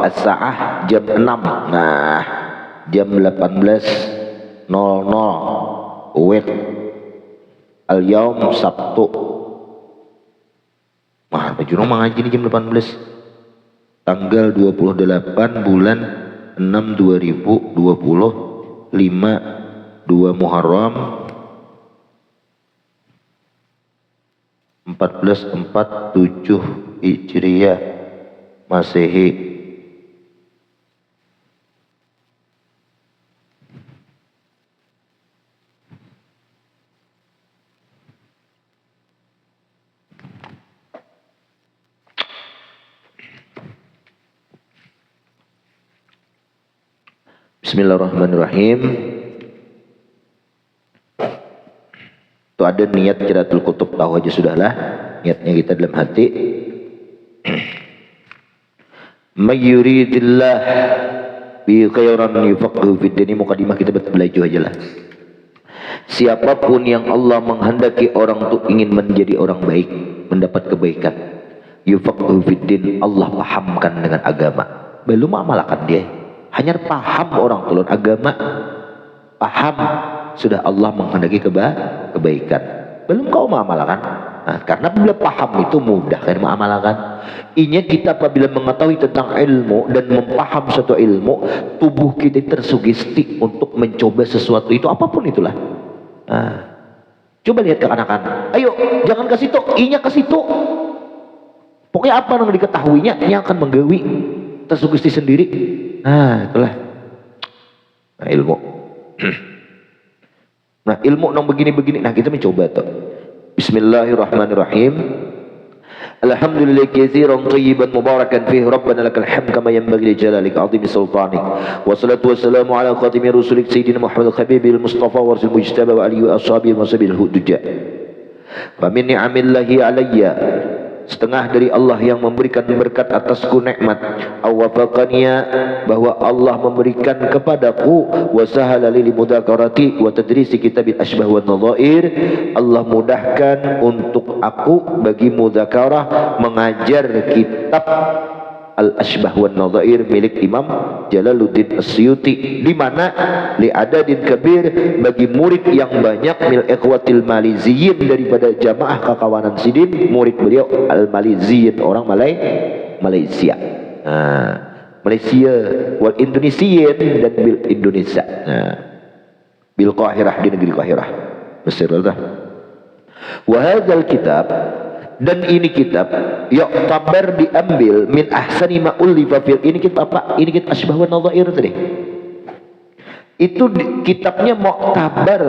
as-sa'ah jam 6. Nah, jam 18.00 wait al-yaum Sabtu. Mah, baju ngaji nih jam 18. Tanggal 28 bulan 6 2020 2 Muharram 1447 Hijriah Masehi. Bismillahirrahmanirrahim. Itu ada niat Qiraatul Kutub, tahu aja sudahlah niatnya kita dalam hati. May yuridillah bi khairan yufaqihu fid din. Mukadimah kita belajar aja lah. Siapapun yang Allah menghendaki orang itu ingin menjadi orang baik, mendapat kebaikan, yufaqihu fid din, Allah pahamkan dengan agama. Belum amalkan dia. Hanya paham orang tulun agama, paham sudah Allah menghendaki kebaikan. Belum kau mengamalkan. Nah, karena bila paham itu mudah kan mengamalkan. Inya kita apabila mengetahui tentang ilmu dan mempaham suatu ilmu, tubuh kita tersugesti untuk mencoba sesuatu itu apapun itulah. Nah, coba lihat ke anak-anak. Ayo, jangan ke situ, inya ke situ. Pokoknya apa yang diketahuinya, ia akan menggawi tersugesti sendiri. Nah, itulah. Nah, ilmu. Nah, ilmu nang begini-begini. Nah, kita mencoba tuh. Bismillahirrahmanirrahim. Alhamdulillah katsiran thayyiban mubarakan fihi rabbana lakal hamd kama yanbaghi li jalalika azimi sultanik. Wassalatu wassalamu ala khatimi rusulik sayyidina Muhammad al-Habibil Mustafa wa rasul mujtaba wa alihi wa ashabihi wa sabil huduja. Fa min ni'amillahi alayya, setengah dari Allah yang memberikan berkat atasku nikmat, awafaqaniya, bahwa Allah memberikan kepadaku, wasahala li mudzakarati wa tadrisi kitabil asbah wan nadhair, Allah mudahkan untuk aku bagi mudzakarah mengajar kitab Al-Asbah wan Nadhair milik Imam Jalaluddin As-Suyuti, di mana li adadin kabir, bagi murid yang banyak, mil ikhwatil Maliziyin, daripada jamaah kakawanan sidin, murid beliau Al-Maliziyin, orang Malaysia. Nah, Malaysia wal Indonesian dan bil Indonesia. Nah, bil Qahirah, di negeri Qahirah, Mesir lah. Wa hadzal kitab, dan ini kitab yu'tabar, diambil min ahsani ma ulifa fil, ini kitab apa? Ini kitab Asbah wan Nadhair tadi. Itu kitabnya mu'tabar,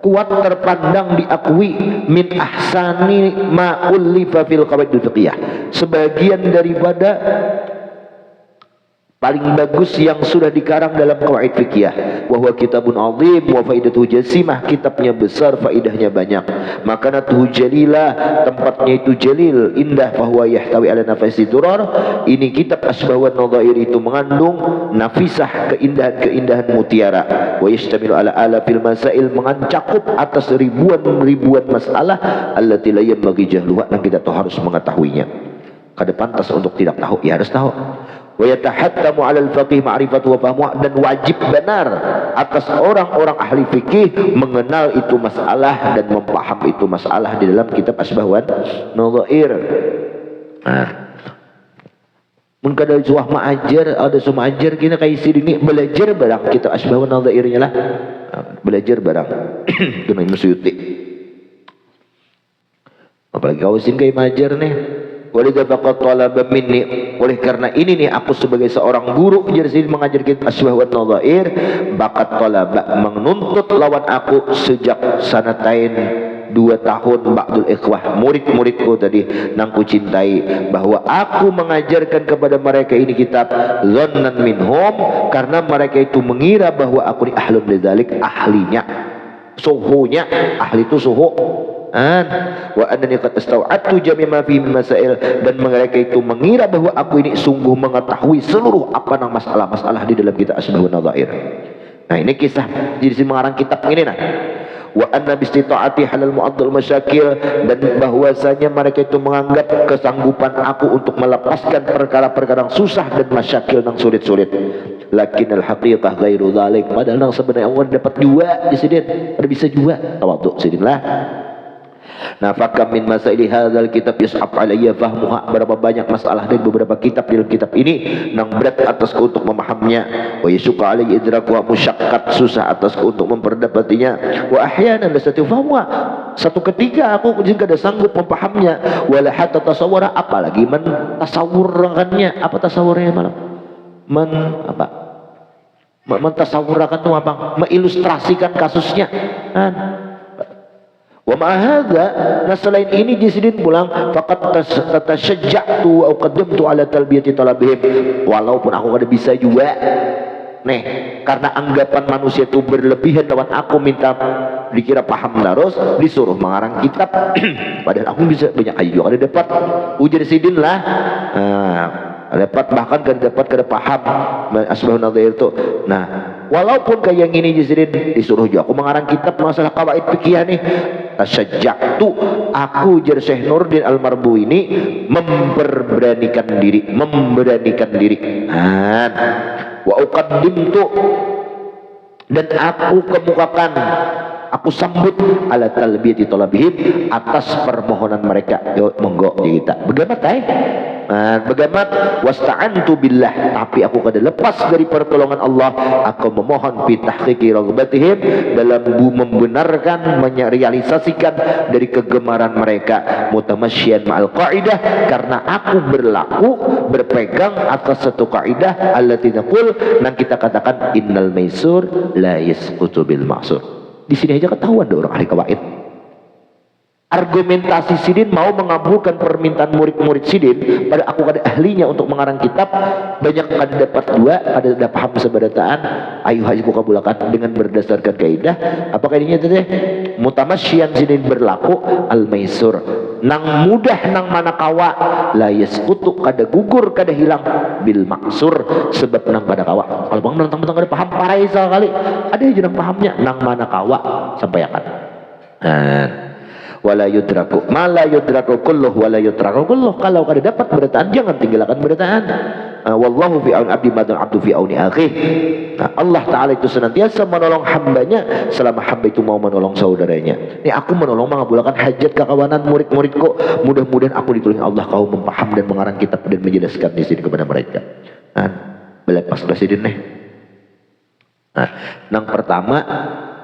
kuat terpandang, diakui, min ahsani ma ulifa fil qawaidil fiqhiyah, sebagian daripada paling bagus yang sudah dikarang dalam qawaid fikih. Wa huwa kitabun azim wa faidatuhu jasimah, kitabnya besar, faidahnya banyak. Makanatuhu jalilah, tempatnya itu jalil, indah. Fa huwa yahtawi ala nafasi durar, ini kitab Asbah wan Nadhair itu mengandung nafisah, keindahan-keindahan mutiara. Wa yashtamilu ala alafil masail, mencakup atas ribuan masalah, allati la yanbaghi jahluha, yang kita tahu harus mengetahuinya. Kada pantas untuk tidak tahu, ya harus tahu. Wa yatahattamu 'alal faqih ma'rifatu wa fahmuha, dan wajib benar atas orang-orang ahli fikih mengenal itu masalah dan memaham itu masalah di dalam kitab Asbah wan Nadhair. Nah, mun kada suah maajar, ada semua ajar kina kai sidini belajar barang kitab Asbah wan Nadhairnya lah. Belajar barang itu Imam Suyuti. Apalagi kau sin kai majar nih. Walidha faqad talaba minni, oleh karena ini nih aku sebagai seorang guru jadi mengajar kitab Asbah wan Nadhair, bakat talaba, menuntut lawan aku sejak sanatain 2 tahun, ba'dul ikhwah, murid-muridku tadi nang ku cintai, bahwa aku mengajarkan kepada mereka ini kitab dhannan minhum, karena mereka itu mengira bahwa aku ni ahlun lidzalik, ahlinya, suhunya, ahli itu suhu. Wa annani qad istaw'attu jami' ma fi masail, dan mereka itu mengira bahwa aku ini sungguh mengetahui seluruh apa nang masalah-masalah di dalam kitab Asbah wan Nadhair. Nah ini kisah jadi si mengarang kitab ini nah. Wa anna bistita'ati halal mu'addal masyakil, dan bahwasanya mereka itu menganggap kesanggupan aku untuk melepaskan perkara-perkara yang susah dan masyakil yang sulit-sulit. Lakin al-haqiqah ghairu dzalik, padahal yang sebenarnya Allah dapat jua di sini, ada bisa jua tawadhu sidinlah. Nah, fakam min masaili hadzal kitab yas'ab alayya fahmuha, berapa banyak masalah dari beberapa kitab dalam kitab ini nang berat atasku untuk memahaminya, wa yasuqa alayya idrakuha, musyakkat susah atasku untuk memperdapatinya, wa ahyanan lasatu fahmuha, satu ketika aku jika ada sanggup memahaminya, wala hatta tasawwura, apalagi mentasawwurkannya. Apa tasawwurnya malam? Mentasawwurkan itu apa? Mengilustrasikan kasusnya kan. Wa ma hadza, nah selain ini disidin pulang faqad tatasajja'tu wa qaddamtu ala talbiyati talabihim, walaupun aku kada bisa juga nih karena anggapan manusia itu berlebihan lawan aku minta dikira paham terus disuruh mengarang kitab padahal aku bisa banyak aja juga ada dapat ujar sidin lah. Dapat bahkan kada paham asbahun nadhir itu. Nah, walaupun kayak yang ini jisirin disuruh juga aku mengarang kitab masalah qawaid fikih nih, tasyajja'tu, aku jar Syekh Nurdin Al-Marbu ini memberanikan diri. Wa uqaddimtu, dan aku kemukakan, aku sambut ala talbiyati talabihim, atas permohonan mereka. Yo monggo kita bagaimana wasta'antu billah, tapi aku kada lepas dari pertolongan Allah, aku memohon fi tahqiqi raghbatihim, dalam membenarkan merealisasikan dari kegemaran mereka, mutamasyian ma'al qaidah, karena aku berpegang atas satu kaidah allati naqul, nang kita katakan innal maisur la yasqutu bil ma'sur. Di sini aja ketahuan ada orang ahli kawaid. Argumentasi sidin mau mengabulkan permintaan murid-murid sidin, pada aku kada ahlinya untuk mengarang kitab, banyak kada dapat dua, kada dapat paham seberataan, ayo haji ku kabulakan dengan berdasarkan kaidah apa kaidahnya teh mutamasyian sidin berlaku al maisur, nang mudah nang manakawa, la yasqutu, kada gugur kada hilang, bil maksur, sebab nang manakawa. Kalau bang mentang-mentang kada paham parai sekali, ada aja nang pahamnya nang manakawa sampai akan wala yudraku mala yudraku kulluh wala yudraku kulluh, kalau kada dapat berataan jangan tinggalkan berataan. Wallahu fi auni abdi madal abdu fi auni akhih. Nah, Allah Ta'ala itu senantiasa menolong hambanya selama hamba itu mau menolong saudaranya. Ini aku menolong mengabulkan hajat kekawanan murid-muridku, mudah-mudahan aku ditolong Allah kau mempaham dan mengarang kitab dan menjelaskan di sini kepada mereka. Belepas kelas sidin nih. Nang pertama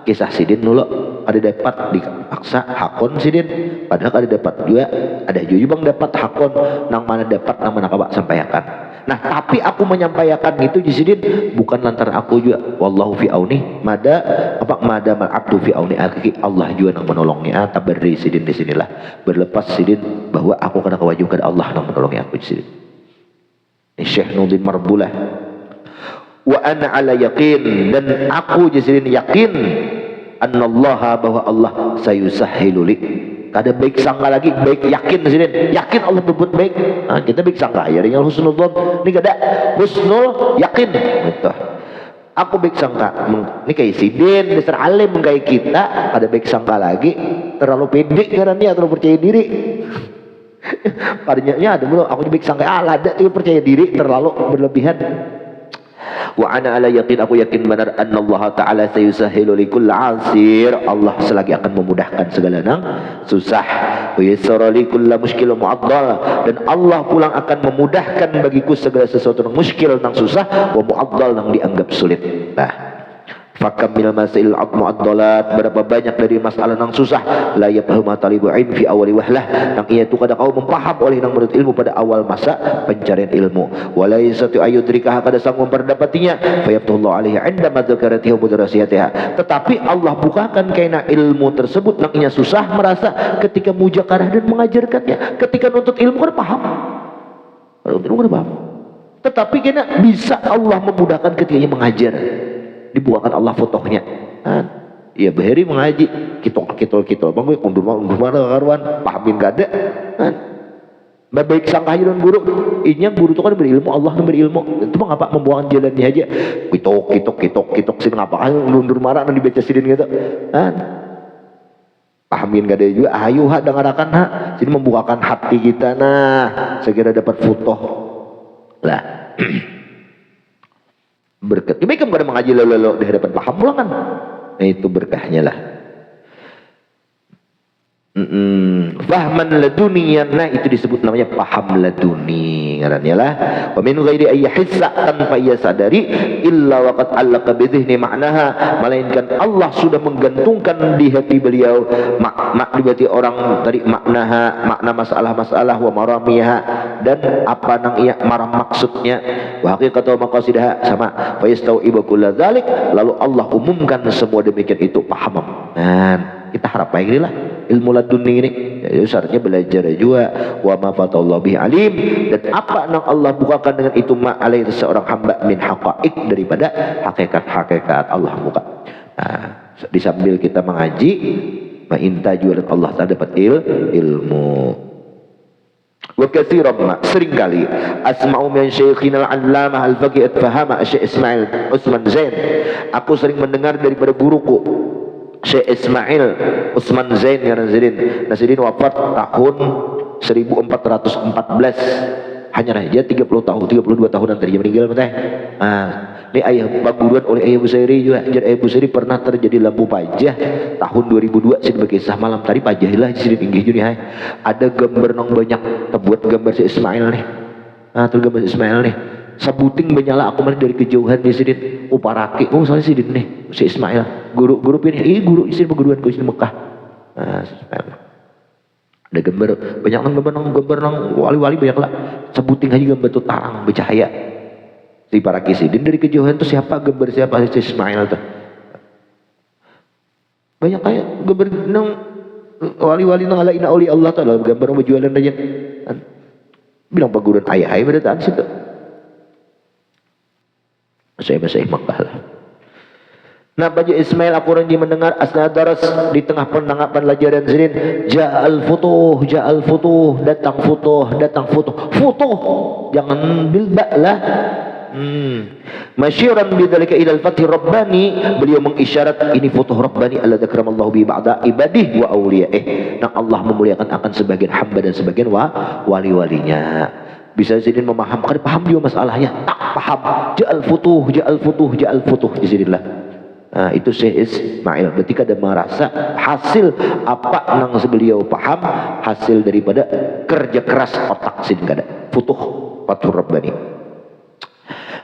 kisah sidin dulu ada dapat dipaksa hakon sidin, padahal ada dapat juga, ada juga bang dapat hakon, nang mana dapat nang mana kabak sampaikan. Nah tapi aku menyampaikan itu di sidin bukan lantaran aku juga, wallahu fi auni mada mal abdu fi auni akhi, Allah juga nang menolongnya. Tabarri sidin di sinilah berlepas sidin bahwa aku kena kewajiban Allah nang menolongnya aku di sidin. Ini Syekh Nurdin Marbulah. Wa ana ala yaqin, dan aku jadi yakin annallaha, bahwa Allah sayusahhilu li, kada baik sangka lagi, baik yakin di sini, yakin Allah berbuat baik. Kita baik sangka ya dengan husnul dzan, ini kada husnul yakin gitu. Aku baik sangka ini kayak sidin dasar alim kayak kita, kada baik sangka lagi, terlalu pede karena terlalu percaya diri. Padanya ada belum aku baik sangka ada tuh percaya diri terlalu berlebihan. Wa ana ala yaqin, aku yakin benar annallaha ta'ala sayusahhilu likulli 'asir, Allah selagi akan memudahkan segala nang susah, wa yassara likulli muskil mu'addal, dan Allah pulang akan memudahkan bagiku segala sesuatu nang muskil nang susah, wa mu'addal nang dianggap sulit. Fakam minal masail mu'addalat, berapa banyak dari masalah nang susah, la yafhamu talibu'in fi awali wahlah, nang ia tu kada kau mempaham oleh nang menurut ilmu pada awal masa pencarian ilmu, walaysatu ayudrikah, kada sanggup memperdapatinya, fayaftullahu alaihi 'inda madzakaratihi wa mudarasiyatiha, tetapi Allah bukakan kaina ilmu tersebut nang ia susah merasa ketika mujakarah dan mengajarkannya. Ketika nuntut ilmu kada paham, tetapi kena bisa Allah memudahkan ketika ia mengajar, dibukakan Allah fotonya. Iya bahari mengaji kitol bang undur mana karuan pahamin kada Baik sangka aja dengan guru. Inya guru itu kan berilmu, Allah itu berilmu. Itu mah ngapa membuangkan jalannya aja. Kitok sih ngapa mundur marah nanti dibaca sidin gitu. Kan? Pahamin gak ada juga. Ayo dengarkan jadi membukakan hati kita segera dapat futuh. Lah. Berkat. Jadi kan pada mengaji lalu di hadapan paham pula kan. Nah itu berkahnya lah. Fahman laduniyan, nah itu disebut namanya paham laduni ngarannya lah. Wa min ghairi ayyahissa, tanpa ia sadari, illa waqad allaqa bi dhihni ma'naha, melainkan Allah sudah menggantungkan di hati beliau di hati orang tadi makna masalah-masalah wa maramiha, dan apa nang ia maram maksudnya, wa haqiqatu maqasidah sama, fa yastau'ibu kull dzalik, lalu Allah umumkan semua demikian itu paham. Nah, kita harap baik lah ilmu laduni ini. Ya, syaratnya belajar juga. Wa ma fatallahu bihi alim, dan apa yang Allah bukakan dengan itu ma'alai seorang hamba min haqaiq, daripada hakikat-hakikat Allah buka. Nah, di sambil kita mengaji ma'intaju dan Allah tak dapat ilmu. Wa katsiran ma, seringkali asma'u min syaikhina al-allamah al-faqih at-fahama Syekh Ismail Utsman Zain, aku sering mendengar daripada guruku Syekh Ismail Utsman Zain Nasidin wafat tahun 1414. Hanya aja 32 tahunan tadi meninggal teh. Ini ayah paguruan oleh ayah Busairi juga. Jadi ayah Busairi pernah terjadi lampu pajah tahun 2002 sih bagi kisah malam tadi pajahilah sini tinggi jadi ada gambar nong banyak terbuat gambar si Ismail nih. Terus gambar si Ismail nih. Sabuting menyala aku dari kejauhan di sini uparake. Oh soalnya sidin nih si Ismail guru ini guru isi perguruan ku di Mekah. Ismail ada gambar banyak gambar wali-wali banyak lah. Sabuting aja gambar tuh tarang bercahaya si parake sidin dari kejauhan tuh siapa gambar siapa si Ismail tuh banyak kayak gambar nang wali-wali nang ala ina oli Allah tuh gambar berjualan aja bilang perguruan ayah pada tahan situ. Saya Makkah lah. Nah baju Ismail aku ranji mendengar asna daras di tengah pendengaran pelajaran sinin ja'al futuh datang futuh jangan bilba lah. Masyiran bidzalika ila al-fath rabbani, beliau mengisyarat ini futuh rabbani alladzi akramallahu bi ba'da ibadihi wa awliya'ih, nah Allah memuliakan akan sebagian hamba dan sebagian wali-walinya. Bisa sidin memahamkan, paham dia masalahnya, tak paham ja'al futuh di sinilah. Nah itu Syekh Ismail ketika ada merasa hasil apa nang beliau paham hasil daripada kerja keras otak sidin kada futuh rabbani.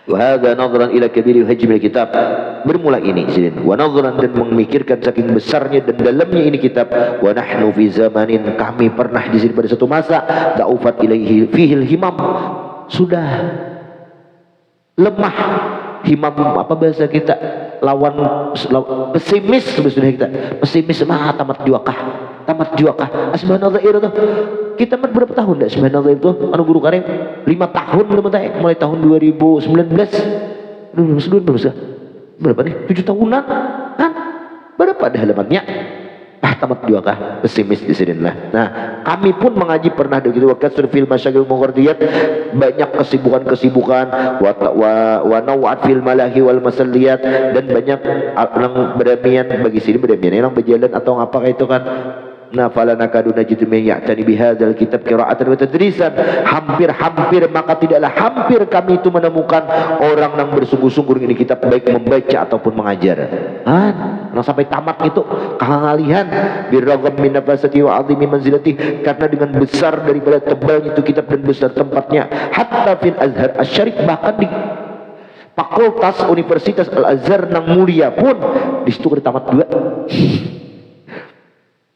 Wa hadza nadhran ila kabiri hajmil kitab, bermula ini sidin wa nadhran, dan memikirkan saking besarnya dan dalamnya ini kitab. Wa nahnu fi zamanin, kami pernah di sini pada satu masa da'ufat ilaihi fihil himam, sudah lemah himam, apa bahasa kita lawan pesimis sudah kita pesimis tamat juakah subhanallah itu kita berapa tahun dah subhanallah itu anu guru karim 5 tahun belum teh mulai tahun 2019 berapa nih 7 tahunan kan berapa ada halamannya tamat juakah pesimis di sini lah. Nah kami pun mengaji pernah begitu wakasur fil masyagil mughardiyat, banyak kesibukan wa nawat fil malahi wal masalliyat, dan banyak yang beramian bagi sini beramian yang berjalan atau apa itu kan. Nah falana kaduna jitu min ya'tani bihadzal kitab qira'atan wa tadrisan, hampir maka tidaklah hampir kami itu menemukan orang yang bersungguh-sungguh ini kitab baik membaca ataupun mengajar. Sampai tamat itu kehangalihan birragam min nafasati wa 'azimi manzilati, karena dengan besar daripada tebalnya itu kitab dan besar tempatnya, hatta fil Azhar Asy-Syarif, bahkan di Fakultas Universitas Al-Azhar nang mulia pun di situ ada tamat 2.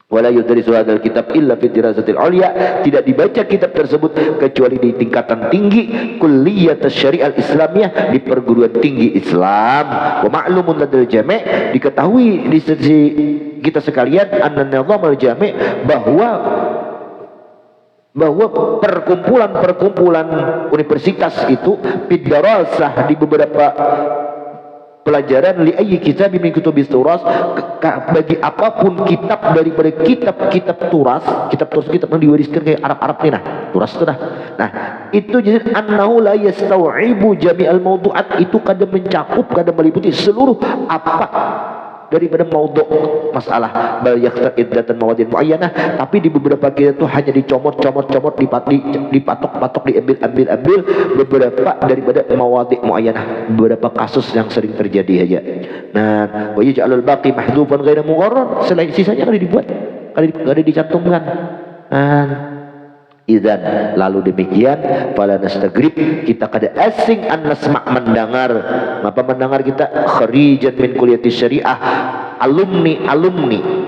Wala yudrisu hadzal kitab illa fi dirasatil ulya, tidak dibaca kitab tersebut kecuali di tingkatan tinggi kulliyat syariah islamiyah, di perguruan tinggi Islam. Wa ma'lumun ladal jami', diketahui di sisi kita sekalian anna nizam al-jami' bahwa perkumpulan universitas itu bidarasah di beberapa pelajaran li ayyi kitab min kutubis turas, bagi apapun kitab daripada kitab-kitab turas. Kitab turas kitab yang diwariskan kayak Arab-Arab nih, nah turas itu nah itu jadi annahu la yastau'ibu jami'al mawdu'at, itu kadang mencakup, kadang meliputi seluruh apa daripada maudhu' masalah, bal yaqtar iddatan mawadin muayyanah, tapi di beberapa kitab itu hanya dicomot, dipatok, diambil beberapa daripada mawadhi' muayyanah, beberapa kasus yang sering terjadi aja. Nah, wa yaj'alul baqi mahdhufan ghairu mugharrar, selain sisanya kan dibuat, kada dicantumkan. Idzan, lalu demikian fala nastagrib, kita kada asing an nasma' mendengar, apa mendengar kita kharijan min kulliyati syariah, alumni.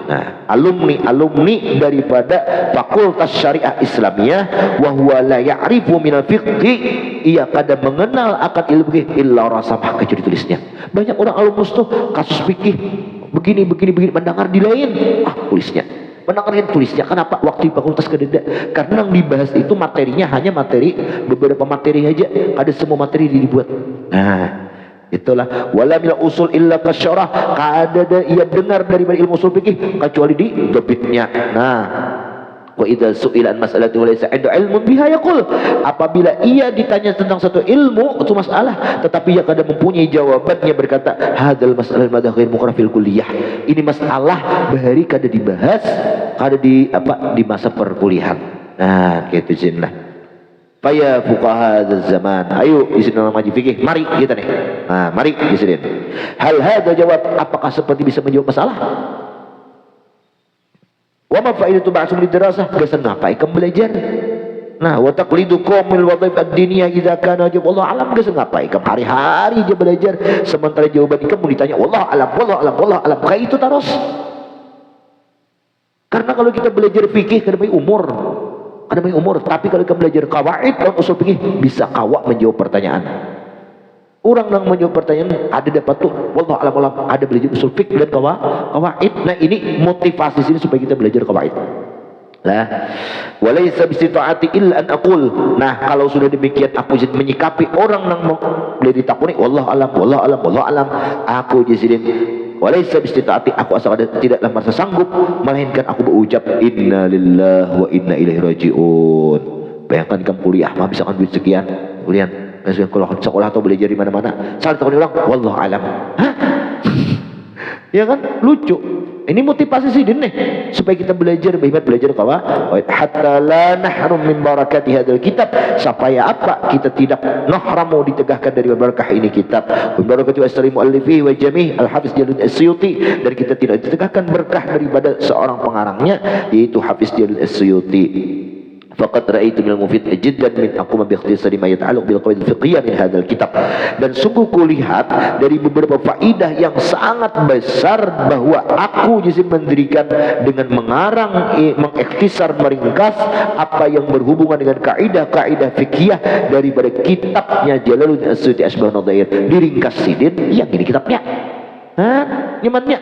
Nah, alumni daripada fakultas syariah Islamiyah, wa huwa la ya'rifu minal fiqhi, ia kada mengenal akan ilmu illa rasamah, kecuali tulisnya. Banyak orang alumnus tuh kasus fikih begini mendengar di lain, tulisnya. Mendengarkan tulisnya. Kenapa? Waktu di fakultas kededa, karena yang dibahas itu materinya hanya beberapa materi aja, ada semua materi dibuat. Nah, itulah wala min usul illa kasyarah, kada ia dengar daripada ilmu usul fikih kecuali di dhabitnya. Nah, wa idza su'ila an mas'alati wa laysa 'inda ilmun biha yaqul, apabila ia ditanya tentang satu ilmu, itu masalah, tetapi ia kada mempunyai jawabannya, berkata hadzal mas'alah madha ghair muqarrar fil kulliyah, ini masalah bahari kada dibahas, kada di masa perkuliahan. Nah, gitu jinlah. Faya fuqaha hadzal zaman, ayo di sini ngaji fikih, mari kita nih. Nah, mari di sini. Hal hadza jawab, apakah seperti bisa menjawab masalah? Wa ma faidatu ba'sum lidirasah, kesan ngapain kamu belajar? Nah, wa taqlidu qawmil wadhaif ad-diniyah idza kana jawab Allah alam, kesan ngapain kamu hari-hari aja belajar sementara jawaban kamu ditanya wallahu alam, kayak itu terus. Karena kalau kita belajar fikih kada banyak umur, tapi kalau kita belajar qawaid dan usul fikih bisa kawa menjawab pertanyaan. Orang yang menjawab pertanyaan ada dapat tuh wallahu alam, ada belajar usul fikih dan qawaid. Nah, ini motivasi sini supaya kita belajar qawaid. Lah, walaysa bisita'ati illa an aqul. Nah, kalau sudah demikian aku menyikapi orang yang boleh ditakuni wallahu alam, aku jazilin walaysa bisita'ati, aku asal ada tidaklah merasa sanggup, melainkan aku berucap inna lillahi wa inna ilaihi raji'un. Bayangkan kamu kuliah mah bisa kan duit sekian, kalau sekolah atau belajar di mana-mana, saat takuni orang wallahu alam. Hah? Ya kan lucu. Ini motivasi sih nih supaya kita belajar qawaid hatta la nahrum min barakati hadzal kitab, supaya apa? Kita tidak nahramu, ditegahkan dari berkah ini kitab. Wa barakati asri muallifi wa jami' al-hafiz Jalal As-Suyuti, dan kita tidak ditegahkan berkah daripada seorang pengarangnya yaitu Hafiz Jalal As-Suyuti. Faqad ra'aitu minal mufid jiddan min aquma bi ikhtisari ma yata'alluq bil qawaid al-fiqhiyyah min hadzal kitab, dan sungguh kulihat dari beberapa faidah yang sangat besar bahwa aku jadi mendirikan dengan mengarang, mengikhtisar, meringkas apa yang berhubungan dengan kaidah-kaidah fiqhiyah daripada kitabnya Jalaluddin As-Suyuti Asbahun Nadhair, diringkas sidin yang ini kitabnya. Nyamannya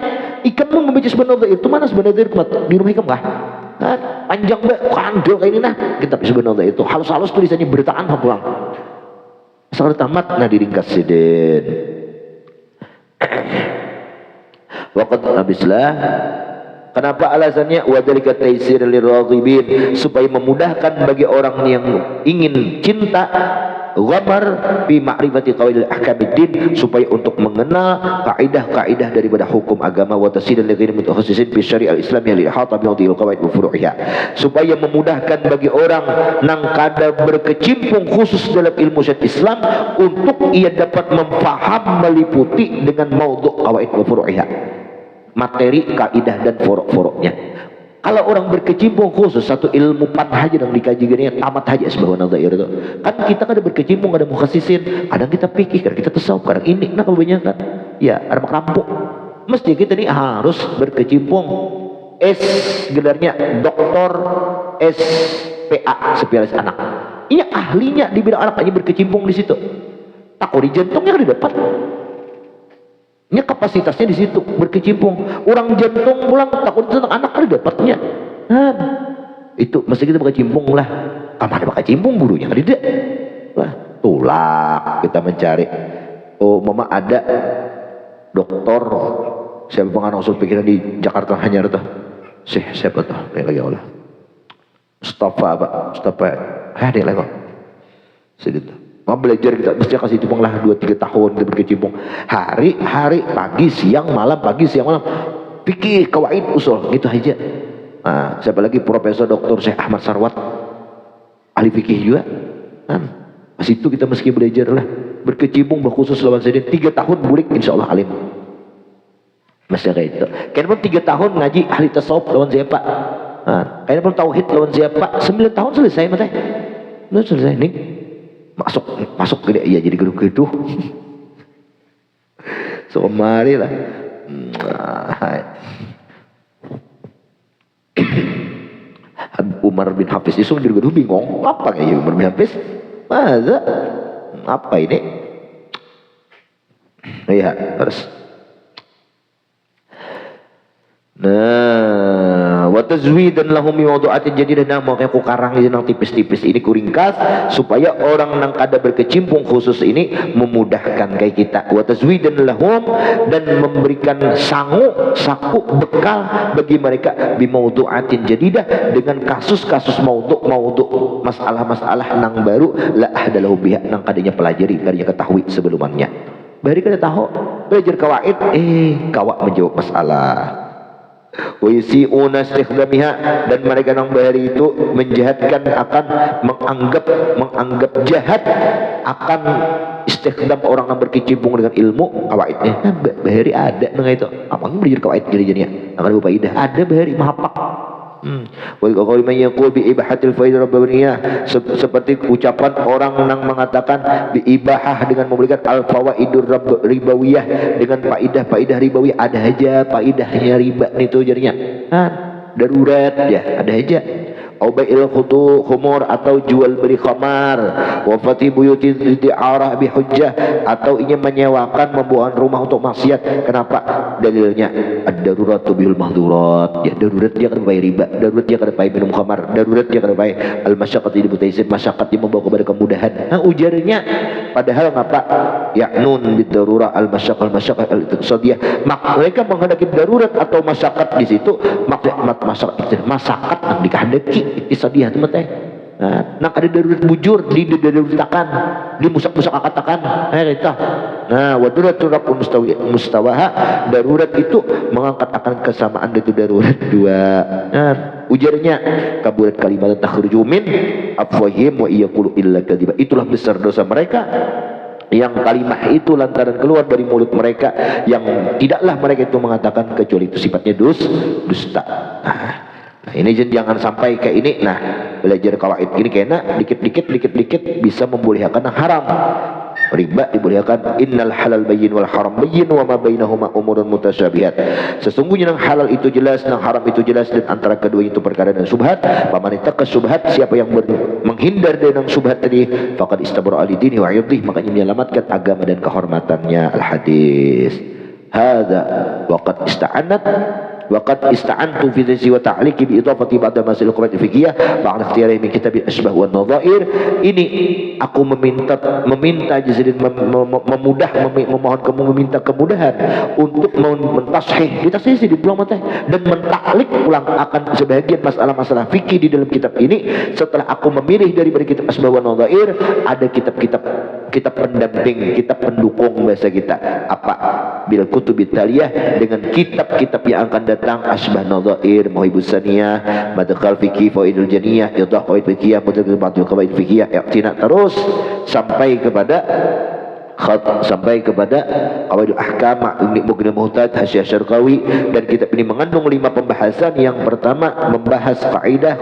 ikanmu membaca Asbahun Nadhair itu mana Asbahun Nadhair di rumah ikam kah? Panjang kandel kayak ini, nah kitab sebenarnya itu halus-halus tulisannya bertaan pulang asal tamat. Nah, diringkas sidin waqad habislah. Kenapa alasannya? Wa dzalika taysir liraghibin, supaya memudahkan bagi orang yang ingin cinta ghamar bi ma'rifati qawaidil ahkamiddin, supaya untuk mengenal kaidah-kaidah daripada hukum agama, wa tasidan li ghairi mutakhassisin bi syari'ah al-islamiyyah li ihata bi wadil qawaid wa furu'iha, supaya memudahkan bagi orang nang kada berkecimpung khusus dalam ilmu syariat Islam untuk ia dapat memfaham, meliputi dengan maudhu' qawaid wa furu'iha, materi kaidah dan furuk-furuknya. Kalau orang berkecimpung khusus satu ilmu pan haja yang dikaji gini tamat haja Asbahun Nadhair itu. Kan kita kada berkecimpung, kada mukhassisin, kadang kita pikir, kadang kita tasawuf, kadang ini. Nah, kebanyakan ya ada merampok. Mesti kita ini harus berkecimpung S gelarnya doktor SPA, spesialis anak. Ini ahlinya di bidang anak, hanya berkecimpung di situ. Takut di jantungnya kan didapat. Ini kapasitasnya di situ berkecimpung. Orang jantung pulang takut tentang anak kan dapatnya. Nah, itu mesti kita berkecimpung lah. Kamar ada berkecimpung gurunya kan tidak. Lah, tulak kita mencari. Oh, mama ada doktor siapa pengarang usul pikiran di Jakarta hanya tuh siapa tuh ini lagi Allah Mustafa Pak Mustafa dia lagi kok sedih mau belajar kita mesti kasih cipung lah 2-3 tahun kita berkecimpung hari pagi siang malam fikih kawaid usul gitu aja. Nah, siapa lagi Profesor Dr. Syekh Ahmad Sarwat ahli fikih juga kan pas itu kita mesti belajar lah berkecimpung berkhusus lawan saya 3 tahun bulik insyaallah alim mesti kayak itu kayaknya 3 tahun ngaji ahli tasawuf lawan siapa kayaknya tauhid lawan siapa 9 tahun selesai mah teh udah selesai nih masuk gede iya jadi gedung-gedung so mari lah Umar bin Hafiz itu jadi gedung bingung apa kayak Umar bin Hafiz masa apa ini iya terus nah wa tazwidan lahum mawdu'atin jadidah nama kayak ku karang nang tipis-tipis ini ku ringkas supaya orang nang kada berkecimpung khusus ini memudahkan kayak kita wa tazwidan lahum dan memberikan saku bekal bagi mereka bi mawdu'atin jadidah dengan kasus-kasus maudhu masalah-masalah nang baru la ahdalahu biha nang kadanya pelajari kadanya ketahui sebelumnya bari kada tahu belajar kawaid kawak menjawab masalah wa yusi'una istikhdamiha dan mereka nang bahari itu menjahatkan akan menganggap jahat akan istikhdam orang yang berkecimpung dengan ilmu kawaidnya bahari ada nang itu apa belajar kawaid jadinya akan berfaedah ada bahari mahapak wal qawli man yaqul bi ibahatil faidah rabbaniyah seperti ucapan orang yang mengatakan bi ibahah dengan memberikan al fawaidur ribawiyah dengan faidah ribawiyah ada aja faidahnya riba itu jadinya darurat ya ada aja au bai'il khumur atau jual beli khamar wa fati buyuti di'arah bi hujjah atau ingin menyewakan membuat rumah untuk maksiat kenapa dalilnya ad-daruratu bil mahdurat ya darurat dia akan bayar riba darurat dia akan bayar minum khamar darurat dia akan bayar al-masyaqqati li mutaisir masyaqqat yang membawa kepada kemudahan ujarnya padahal ngapa ya'nun bid darurah al-masyaqqah al-iqtisadiyah mereka menghendaki darurat atau masyaqqat di situ masyaqqat yang dikehendaki iktisadiyah itu teh nah ada darurat bujur di daruratakan di musak-musak akatakan kita nah wadurat turabun mustawaha darurat itu mengangkat akan kesamaan itu darurat dua ujarnya kaburat kalimat takhruju min afwahim wa iyaqulu illa kadhiba itulah besar dosa mereka yang kalimah itu lantaran keluar dari mulut mereka yang tidaklah mereka itu mengatakan kecuali itu sifatnya dusta nah ini jangan sampai kayak ini nah belajar kawaid gini kayaknya dikit-dikit bisa membolehkan yang haram riba dibolehkan innal halal bayyin wal haram bayyin wa ma bainahuma umurun mutasyabihat sesungguhnya yang halal itu jelas yang haram itu jelas dan antara kedua itu perkara dan subhat paman ittaqa subhat siapa yang menghindar dari subhat tadi faqad istabara ali dini wa irdih makanya menyelamatkan agama dan kehormatannya al hadis hadza waqad ista'antu fi dzikri wa ta'liqi bi idafati ba'da masail qawaid fiqhiyah ba'da ikhtiyari min kitab al-ashbah wa nadhair ini aku meminta jazidin memohon kamu meminta kemudahan untuk mentashih ditashih di pulang mata dan mentaklik ulang akan sebagian masalah-masalah fikih di dalam kitab ini setelah aku memilih dari kitab asbah wa nadhair ada kitab pendamping kitab pendukung bahasa kita apa bil kutubit taliyah dengan kitab-kitab yang akan datang asbah nadhair muhibus saniyah madkhal fikih faidul janiyah idah qawaid fikih mutaqaddim ba'd qawaid fikih i'tina terus sampai kepada qawaidul ahkam Mughni Muhtad Hasyiah Syarqawi dan kitab ini mengandung 5 pembahasan yang pertama membahas kaidah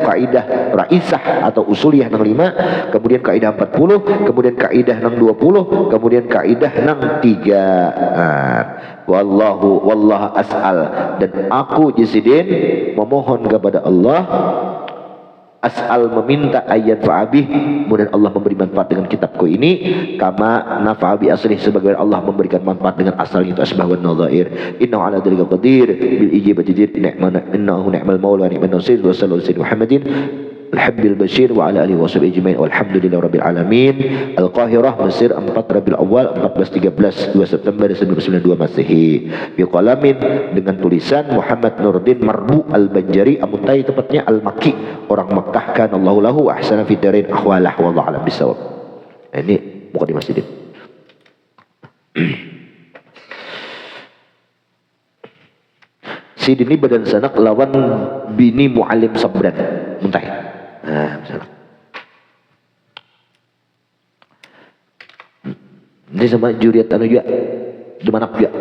raisah atau usuliyah yang 5 kemudian kaidah 40 kemudian kaidah yang 20 kemudian kaidah yang 3 wallahu as'al dan aku Jazidin memohon kepada Allah as'al meminta ayat fa'abih kemudian Allah memberi manfaat dengan kitabku ini kama nafa'abi aslih sebagaimana Allah memberikan manfaat dengan asalnya itu asbah wan nadhair innahu ala dzalika qadir bil ijabati innahu ni'mal maula wa ni'man nasir wa sallallahu alaihi Muhammadin Al-Habbil Bashir wa ala alihi wa sahbihi ajma'in walhamdulillahi rabbil alamin. Al-Qahirah Mesir 4 Rabiul Awal 1413 2 September 1992 Masehi. Bi qalamin dengan tulisan Muhammad Nurdin Marbu Al-Banjari Amuntai tepatnya Al-Makki orang Makkah kan Allahu lahu wa ahsana fid darain ahwalah wallahu a'lam bisawab. Ini bukan di masjid. Sidini badan sanak lawan bini Muallim Sabran Muntai. Nah, misalnya. Ini sama juriat anu juga. Di mana juga.